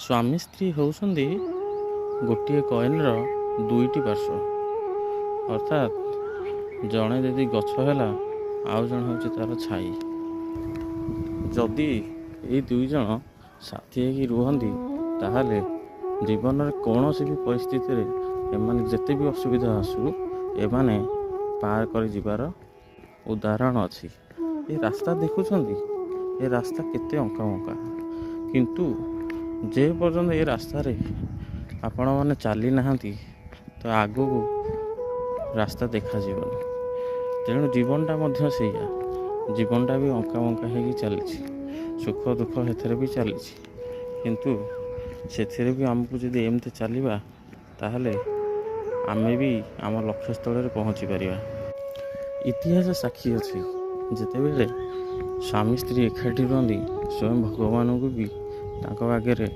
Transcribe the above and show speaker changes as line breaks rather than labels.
ସ୍ୱାମୀ ସ୍ତ୍ରୀ ହେଉଛନ୍ତି ଗୋଟିଏ କଏନ୍ର ଦୁଇଟି ପାର୍ଶ୍ୱ। ଅର୍ଥାତ୍ ଜଣେ ଯଦି ଗଛ ହେଲା ଆଉ ଜଣେ ହେଉଛି ତା'ର ଛାଇ। ଯଦି ଏଇ ଦୁଇ ଜଣ ସାଥି ହେଇକି ରୁହନ୍ତି ତାହେଲେ ଜୀବନରେ କୌଣସି ବି ପରିସ୍ଥିତିରେ ଏମାନେ ଯେତେ ବି ଅସୁବିଧା ଆସୁ ଏମାନେ ପାର କରି ଯିବାର ଉଦାହରଣ ଅଛି। ଏ ରାସ୍ତା ଦେଖୁଛନ୍ତି, ଏ ରାସ୍ତା କେତେ ଅଙ୍କା ବଙ୍କା, କିନ୍ତୁ ଯେ ପର୍ଯ୍ୟନ୍ତ ଏ ରାସ୍ତାରେ ଆପଣମାନେ ଚାଲି ନାହାନ୍ତି ତ ଆଗକୁ ରାସ୍ତା ଦେଖାଯିବନି। ତେଣୁ ଜୀବନଟା ମଧ୍ୟ ସେଇଆ, ଜୀବନଟା ବି ଅଙ୍କା ବଙ୍କା ହେଇକି ଚାଲିଛି, ସୁଖ ଦୁଃଖ ସେଥିରେ ବି ଚାଲିଛି। କିନ୍ତୁ ସେଥିରେ ବି ଆମକୁ ଯଦି ଏମିତି ଚାଲିବା ତାହେଲେ ଆମେ ବି ଆମ ଲକ୍ଷ୍ୟସ୍ଥଳରେ ପହଞ୍ଚି ପାରିବା। ଇତିହାସ ସାକ୍ଷୀ ଅଛି, ଯେତେବେଳେ ସ୍ୱାମୀ ସ୍ତ୍ରୀ ଏକାଠି ରୁହନ୍ତି ସ୍ୱୟଂ ଭଗବାନଙ୍କୁ ବି ତାଙ୍କ ଆଗରେ